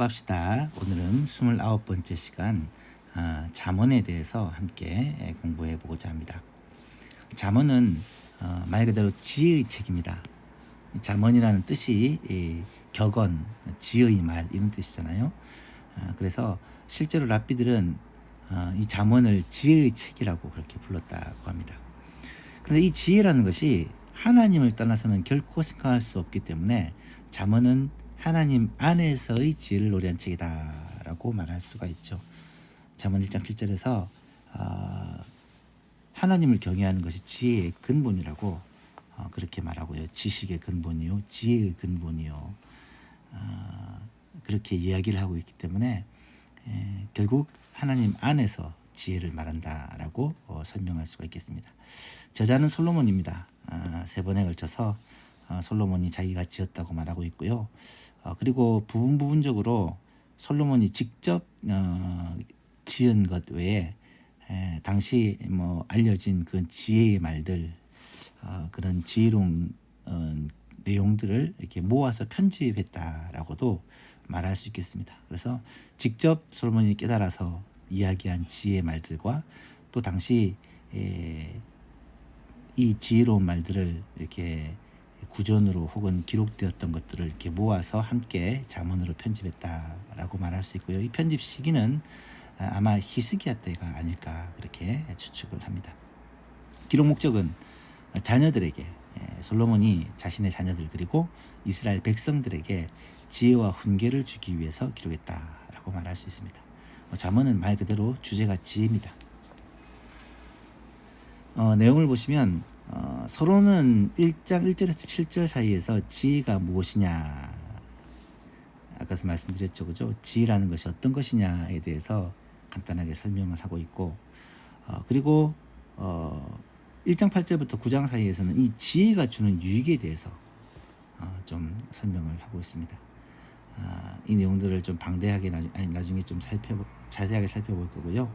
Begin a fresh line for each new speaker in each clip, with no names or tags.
수업합시다. 오늘은 29번째 시간 잠언에 대해서 함께 공부해 보고자 합니다. 잠언은 말 그대로 지혜의 책입니다. 잠언이라는 뜻이 격언, 지혜의 말 이런 뜻이잖아요. 그래서 실제로 랍비들은 이 잠언을 지혜의 책이라고 그렇게 불렀다고 합니다. 그런데 이 지혜라는 것이 하나님을 떠나서는 결코 생각할 수 없기 때문에 잠언은 하나님 안에서의 지혜를 노래한 책이다라고 말할 수가 있죠. 잠언 1장 7절에서 하나님을 경외하는 것이 지혜의 근본이라고 그렇게 말하고요. 지식의 근본이요, 지혜의 근본이요. 그렇게 이야기를 하고 있기 때문에 결국 하나님 안에서 지혜를 말한다라고 설명할 수가 있겠습니다. 저자는 솔로몬입니다. 3번에 걸쳐서 솔로몬이 자기가 지었다고 말하고 있고요. 그리고 부분적으로 솔로몬이 직접 지은 것 외에 당시 알려진 그 지혜의 말들, 그런 지혜로운 내용들을 이렇게 모아서 편집했다라고도 말할 수 있겠습니다. 그래서 직접 솔로몬이 깨달아서 이야기한 지혜의 말들과 또 당시 이 지혜로운 말들을 이렇게 구전으로 혹은 기록되었던 것들을 이렇게 모아서 함께 잠언으로 편집했다라고 말할 수 있고요. 이 편집 시기는 아마 히스기야 때가 아닐까 그렇게 추측을 합니다. 기록 목적은 자녀들에게, 솔로몬이 자신의 자녀들 그리고 이스라엘 백성들에게 지혜와 훈계를 주기 위해서 기록했다라고 말할 수 있습니다. 잠언은 말 그대로 주제가 지혜입니다. 내용을 보시면 서론은 1장 1절에서 7절 사이에서 지혜가 무엇이냐, 아까서 말씀드렸죠, 그죠? 지혜라는 것이 어떤 것이냐에 대해서 간단하게 설명을 하고 있고, 그리고 1장 8절부터 9장 사이에서는 이 지혜가 주는 유익에 대해서 좀 설명을 하고 있습니다. 이 내용들을 좀 방대하게 나중에 좀 자세하게 살펴볼 거고요.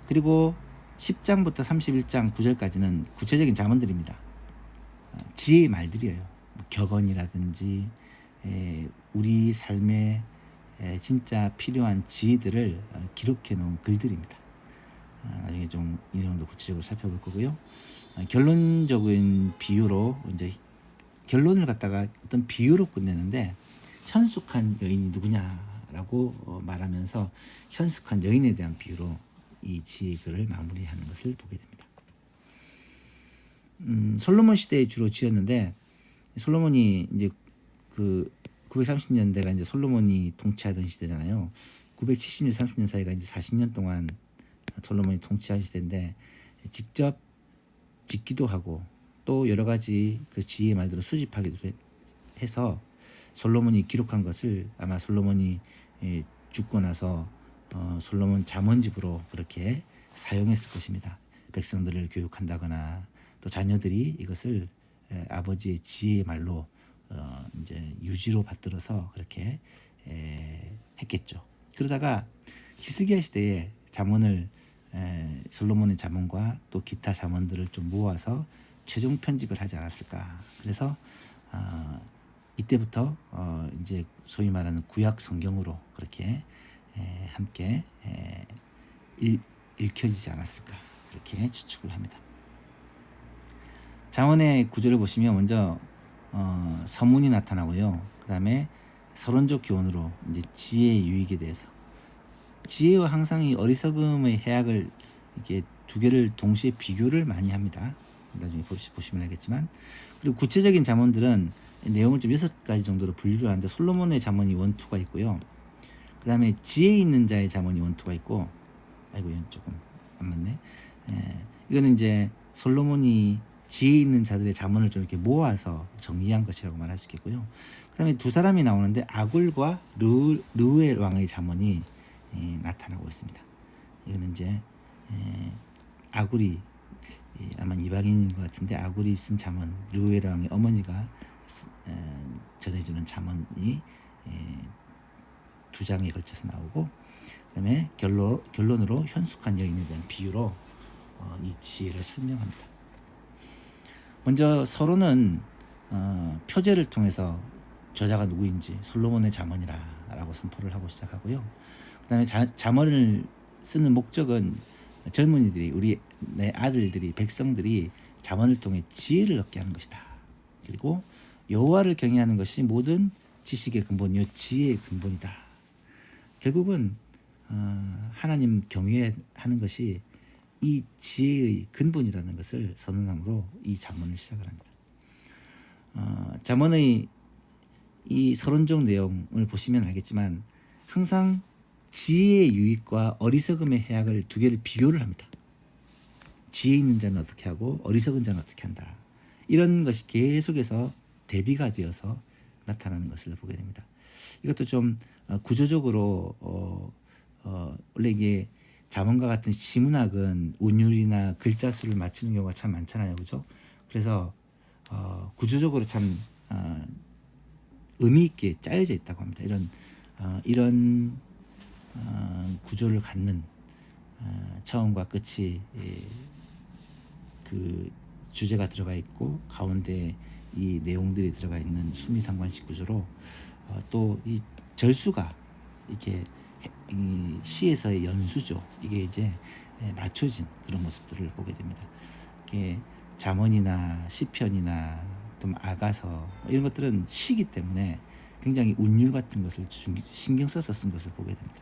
그리고 10장부터 31장 9절까지는 구체적인 잠언들입니다. 지혜의 말들이에요. 격언이라든지 우리 삶에 진짜 필요한 지혜들을 기록해 놓은 글들입니다. 나중에 좀 이 내용도 구체적으로 살펴볼 거고요. 결론적인 비유로 이제 결론을 갖다가 어떤 비유로 끝내는데, 현숙한 여인이 누구냐라고 말하면서 현숙한 여인에 대한 비유로 이 지혜의 글을 마무리하는 것을 보게 됩니다. 솔로몬 시대에 주로 지었는데, 솔로몬이 이제 그 930년대가 이제 솔로몬이 통치하던 시대잖아요. 970년 30년 사이가 이제 40년 동안 솔로몬이 통치한 시대인데, 직접 짓기도 하고 또 여러 가지 그 지혜의 말들을 수집하기도 해서 솔로몬이 기록한 것을 아마 솔로몬이 죽고 나서 솔로몬 잠언집으로 그렇게 사용했을 것입니다. 백성들을 교육한다거나 또 자녀들이 이것을 아버지의 지혜의 말로 이제 유지로 받들어서 그렇게 했겠죠. 그러다가 히스기야 시대에 잠언을 솔로몬의 잠언과 또 기타 잠언들을 좀 모아서 최종 편집을 하지 않았을까. 그래서 이때부터 이제 소위 말하는 구약 성경으로 그렇게 함께 읽혀지지 않았을까 그렇게 추측을 합니다. 잠언의 구절을 보시면 먼저 서문이 나타나고요. 그 다음에 서론적 교훈으로 이제 지혜의 유익에 대해서, 지혜와 항상 이 어리석음의 해악을 이렇게 두 개를 동시에 비교를 많이 합니다. 나중에 보시면 알겠지만, 그리고 구체적인 잠언들은 내용을 좀 6가지 정도로 분류를 하는데, 솔로몬의 잠언이 1, 2가 있고요. 그 다음에 지혜 있는 자의 잠언이 1, 2가 있고, 아이고 이건 조금 안 맞네. 이거는 이제 솔로몬이 지혜 있는 자들의 잠언을 좀 이렇게 모아서 정리한 것이라고 말할 수 있겠고요. 그 다음에 두 사람이 나오는데 아굴과 르우엘 왕의 잠언이 나타나고 있습니다. 이거는 이제 아굴이 아마 이방인인 것 같은데, 아굴이 쓴 잠언, 르우엘 왕의 어머니가 전해주는 잠언이 2장에 걸쳐서 나오고, 그다음에 결론으로 현숙한 여인에 대한 비유로 이 지혜를 설명합니다. 먼저 서론은 표제를 통해서 저자가 누구인지 솔로몬의 잠언이라고 선포를 하고 시작하고요. 그다음에 잠언을 쓰는 목적은 젊은이들이 우리 내 아들들이 백성들이 잠언을 통해 지혜를 얻게 하는 것이다. 그리고 여호와를 경외하는 것이 모든 지식의 근본이요 지혜의 근본이다. 결국은 하나님 경외하는 것이 이 지혜의 근본이라는 것을 선언함으로 이 잠언을 시작을 합니다. 잠언의 이 서론적 내용을 보시면 알겠지만 항상 지혜의 유익과 어리석음의 해악을 두 개를 비교를 합니다. 지혜 있는 자는 어떻게 하고 어리석은 자는 어떻게 한다. 이런 것이 계속해서 대비가 되어서 나타나는 것을 보게 됩니다. 이것도 좀 구조적으로 원래 이게 잠언과 같은 시문학은 운율이나 글자 수를 맞추는 경우가 참 많잖아요, 그죠? 그래서 구조적으로 참 의미 있게 짜여져 있다고 합니다. 이런 구조를 갖는 처음과 끝이 그 주제가 들어가 있고 가운데 이 내용들이 들어가 있는 수미상관식 구조로 또 이 절수가 이렇게 이 시에서의 연수죠. 이게 이제 맞춰진 그런 모습들을 보게 됩니다. 이게 잠언이나 시편이나 또 아가서 이런 것들은 시기 때문에 굉장히 운율 같은 것을 신경 써서 쓴 것을 보게 됩니다.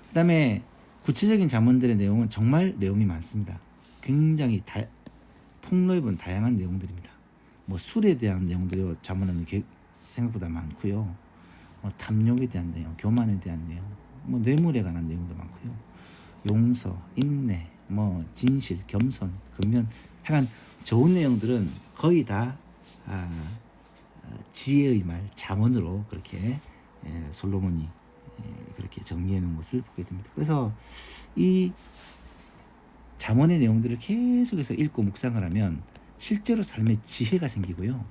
그다음에 구체적인 잠언들의 내용은 정말 내용이 많습니다. 굉장히 폭넓은 다양한 내용들입니다. 뭐 술에 대한 내용들이 잠언은 생각보다 많고요. 탐욕에 대한 내용, 교만에 대한 내용, 뭐 뇌물에 관한 내용도 많고요. 용서, 인내, 뭐 진실, 겸손, 근면, 하여간 좋은 내용들은 거의 다 지혜의 말, 잠언으로 그렇게 솔로몬이 그렇게 정리해 놓은 것을 보게 됩니다. 그래서 이 잠언의 내용들을 계속해서 읽고 묵상을 하면 실제로 삶의 지혜가 생기고요.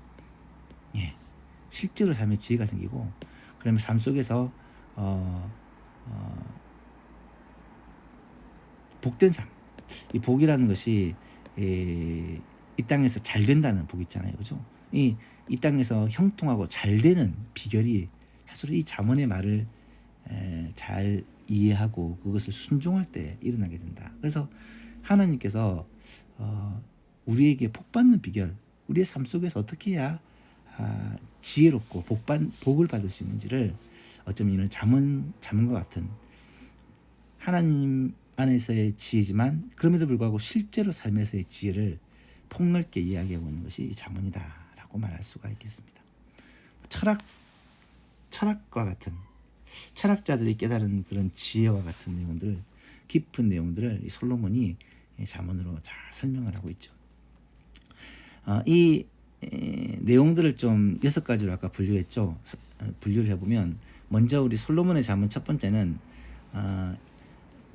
실제로 삶의 지혜가 생기고 그다음에 삶 속에서 복된 삶, 이 복이라는 것이 이 땅에서 잘 된다는 복 있잖아요, 그죠? 이 땅에서 형통하고 잘 되는 비결이 사실 이 잠언의 말을 잘 이해하고 그것을 순종할 때 일어나게 된다. 그래서 하나님께서 우리에게 복 받는 비결, 우리의 삶 속에서 어떻게 해야 지혜롭고 복을 받을 수 있는지를 어쩌면 이런 잠언과 같은 하나님 안에서의 지혜지만 그럼에도 불구하고 실제로 삶에서의 지혜를 폭넓게 이야기하고 있는 것이 잠언이다라고 말할 수가 있겠습니다. 철학과 같은 철학자들이 깨달은 그런 지혜와 같은 내용들, 깊은 내용들을 이 솔로몬이 잠언으로 잘 설명을 하고 있죠. 이 내용들을 좀 6가지로 아까 분류했죠. 분류를 해보면 먼저 우리 솔로몬의 잠언 첫 번째는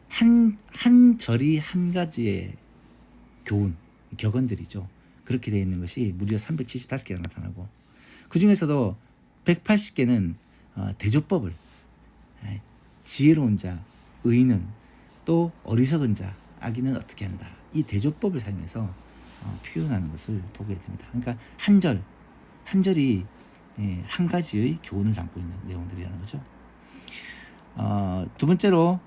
한 절이 한 가지의 교훈, 격언들이죠. 그렇게 되어 있는 것이 무려 375개가 나타나고 그 중에서도 180개는 대조법을 지혜로운 자, 의인은 또 어리석은 자, 악인은 어떻게 한다. 이 대조법을 사용해서 표현하는 것을 보게 됩니다. 그러니까 한 절이 한 가지의 교훈을 담고 있는 내용들이라는 거죠. 두 번째로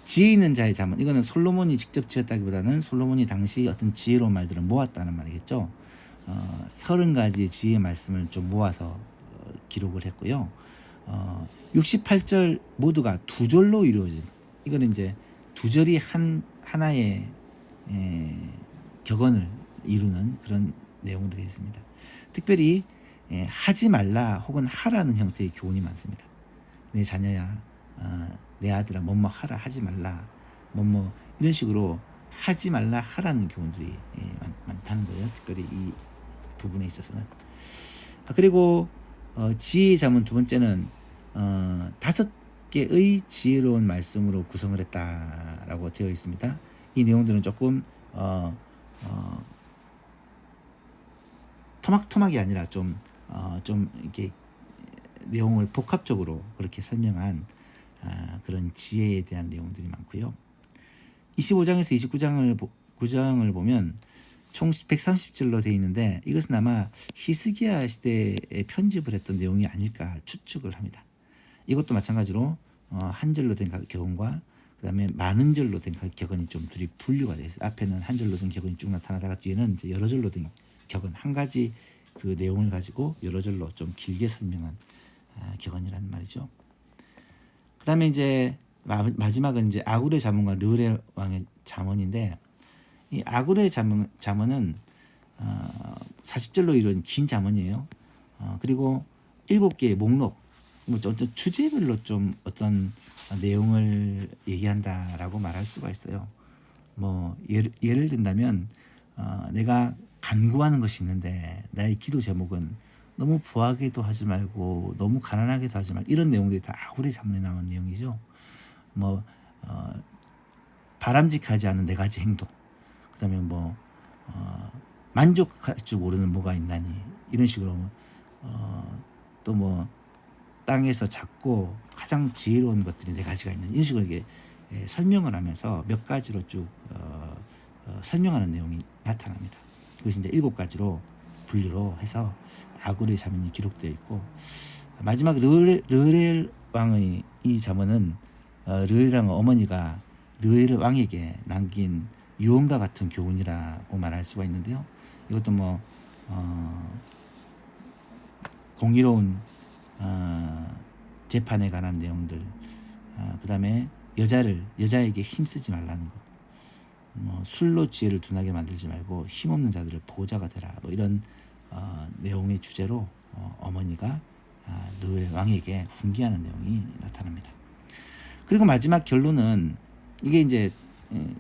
지혜 있는 자의 잠언, 이거는 솔로몬이 직접 지었다기보다는 솔로몬이 당시 어떤 지혜로운 말들을 모았다는 말이겠죠. 30가지의 지혜의 말씀을 좀 모아서 기록을 했고요. 68절 모두가 두 절로 이루어진, 이거는 이제 두 절이 하나의 격언을 이루는 그런 내용으로 되어 있습니다. 특별히 하지 말라 혹은 하라는 형태의 교훈이 많습니다. 내 자녀야, 내 아들아, 뭐뭐 하라, 하지 말라, 뭐뭐 이런 식으로 하지 말라, 하라는 교훈들이 많다는 거예요. 특별히 이 부분에 있어서는. 그리고 지혜의 잠언 두 번째는 5개의 지혜로운 말씀으로 구성을 했다라고 되어 있습니다. 이 내용들은 조금 토막토막이 아니라 좀 이렇게 내용을 복합적으로 그렇게 설명한 그런 지혜에 대한 내용들이 많고요. 25장에서 29장을 보면 총 130절로 되어 있는데 이것은 아마 히스기야 시대에 편집을 했던 내용이 아닐까 추측을 합니다. 이것도 마찬가지로 한 절로 된 격언과 그다음에 많은 절로 된 격언이 좀 둘이 분류가 되어 있어요. 앞에는 한 절로 된 격언이 쭉 나타나다가 뒤에는 이제 여러 절로 된 격언, 한 가지 그 내용을 가지고 여러 절로 좀 길게 설명한 격언이라는 말이죠. 그다음에 이제 마지막은 이제 아굴의 잠언과 르의 왕의 잠언인데, 이 아굴의 잠언은 40절로 이루어진 긴 잠언이에요. 그리고 7개의 목록, 뭐 어떤 주제별로 좀 어떤 내용을 얘기한다라고 말할 수가 있어요. 뭐 예를 든다면 내가 간구하는 것이 있는데 나의 기도 제목은 너무 부하게도 하지 말고 너무 가난하게도 하지 말고, 이런 내용들이 다 아굴의 잠언에 나온 내용이죠. 뭐 바람직하지 않은 4가지 행동, 그다음에 뭐 만족할 줄 모르는 뭐가 있나니, 이런 식으로 또 뭐 땅에서 작고 가장 지혜로운 것들이 4가지가 있는, 이런 식으로 이게 설명을 하면서 몇 가지로 쭉 설명하는 내용이 나타납니다. 그것이 이제 7가지로 분류로 해서 아굴의 잠언이 기록되어 있고, 마지막 르엘 왕의 이 잠언은 르엘 왕의 어머니가 르엘 왕에게 남긴 유언과 같은 교훈이라고 말할 수가 있는데요. 이것도 뭐 공의로운 재판에 관한 내용들, 그다음에 여자에게 힘쓰지 말라는 것, 뭐 술로 지혜를 둔하게 만들지 말고 힘없는 자들을 보호자가 되라, 뭐 이런 내용의 주제로 어머니가 르엘 왕에게 훈계하는 내용이 나타납니다. 그리고 마지막 결론은 이게 이제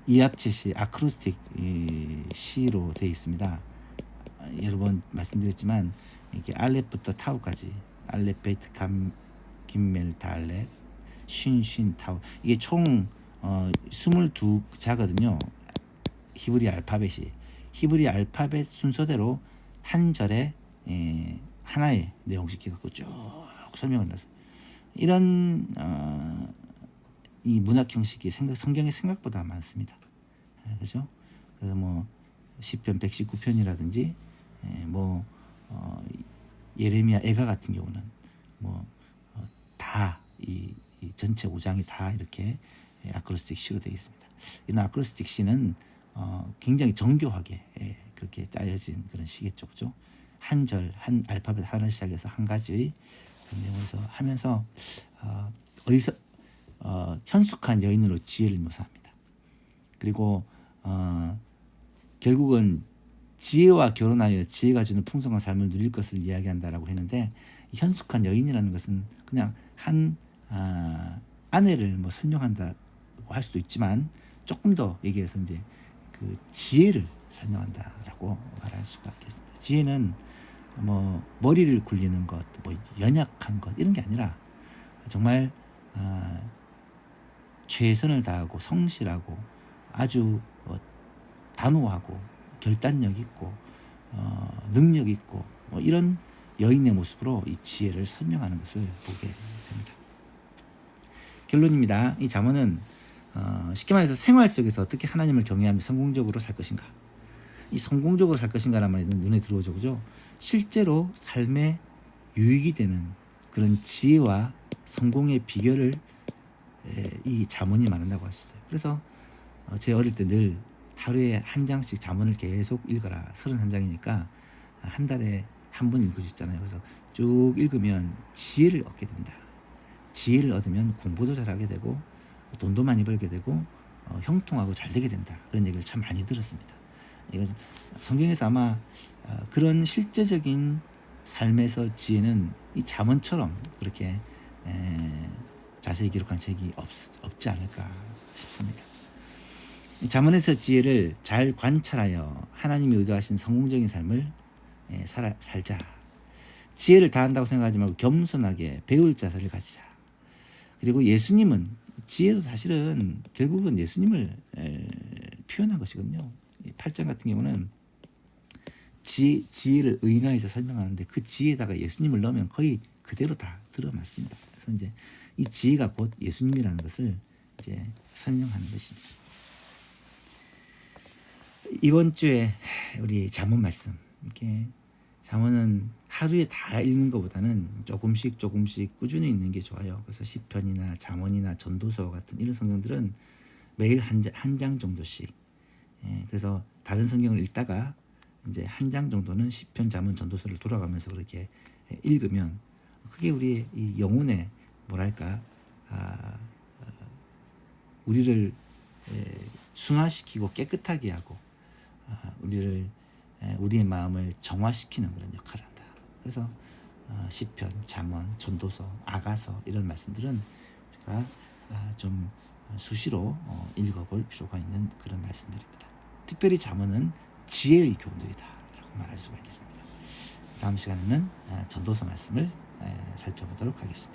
이합체 시, 아크로스틱 시로 되어 있습니다. 여러 번 말씀드렸지만 이게 알렙부터 타우까지, 알렙 베이트 김멜 달렛 쉰 타우, 이게 총 22자거든요. 히브리 알파벳 순서대로 한 절에 하나의 내용씩 해갖고 쭉 설명을 했어요. 이런 이 문학 형식이 성경에 생각보다 많습니다. 그렇죠? 그래서 뭐 시편 119편이라든지 뭐 예레미야 애가 같은 경우는 뭐 다 이 전체 5장이 다 이렇게 아크로스틱 시로 되어 있습니다. 이런 아크로스틱 시는 굉장히 정교하게 그렇게 짜여진 그런 시겠죠, 그죠? 한 절, 한 알파벳 하나를 시작해서 한 가지 내용에서 하면서 현숙한 여인으로 지혜를 묘사합니다. 그리고 결국은 지혜와 결혼하여 지혜가 주는 풍성한 삶을 누릴 것을 이야기한다라고 했는데, 현숙한 여인이라는 것은 그냥 한 아내를 뭐 설명한다고 할 수도 있지만, 조금 더 얘기해서 이제 그 지혜를 설명한다라고 말할 수가 있겠습니다. 지혜는 뭐 머리를 굴리는 것, 뭐 연약한 것, 이런 게 아니라 정말 최선을 다하고 성실하고 아주 단호하고 결단력 있고 능력 있고 뭐 이런 여인의 모습으로 이 지혜를 설명하는 것을 보게 됩니다. 결론입니다. 이 잠언은 쉽게 말해서 생활 속에서 어떻게 하나님을 경외하며 성공적으로 살 것인가, 이 성공적으로 살 것인가라는 말이 눈에 들어오죠, 그죠? 실제로 삶에 유익이 되는 그런 지혜와 성공의 비결을 이 잠언이 말한다고 하셨어요. 그래서 제 어릴 때 늘 하루에 한 장씩 잠언을 계속 읽어라. 31장이니까 한 달에 한 번 읽을 수 있잖아요. 그래서 쭉 읽으면 지혜를 얻게 된다. 지혜를 얻으면 공부도 잘하게 되고 돈도 많이 벌게 되고 형통하고 잘 되게 된다. 그런 얘기를 참 많이 들었습니다. 이건 성경에서 아마 그런 실제적인 삶에서 지혜는 이 잠언처럼 그렇게 자세히 기록한 책이 없지 않을까 싶습니다. 잠언에서 지혜를 잘 관찰하여 하나님이 의도하신 성공적인 삶을 살자. 지혜를 다한다고 생각하지 말고 겸손하게 배울 자세를 가지자. 그리고 예수님은, 지혜도 사실은 결국은 예수님을 표현한 것이거든요. 8장 같은 경우는 지혜를 의인화해서 설명하는데, 그 지혜에다가 예수님을 넣으면 거의 그대로 다 들어맞습니다. 그래서 이제 이 지혜가 곧 예수님이라는 것을 이제 설명하는 것입니다. 이번 주에 우리 잠언 말씀, 이렇게 잠언은 하루에 다 읽는 것보다는 조금씩 조금씩 꾸준히 읽는 게 좋아요. 그래서 시편이나 잠언이나 전도서 같은 이런 성경들은 매일 한 장 정도씩. 그래서 다른 성경을 읽다가 이제 한 장 정도는 시편, 잠언, 전도서를 돌아가면서 그렇게 읽으면 그게 우리의 이 영혼의 뭐랄까 우리를 순화시키고 깨끗하게 하고 우리를 우리의 마음을 정화시키는 그런 역할을 한다. 그래서 시편, 잠언, 전도서, 아가서 이런 말씀들은 우리가 좀 수시로 읽어볼 필요가 있는 그런 말씀들입니다. 특별히 잠언은 지혜의 교훈들이다라고 말할 수가 있겠습니다. 다음 시간에는 전도서 말씀을 살펴보도록 하겠습니다.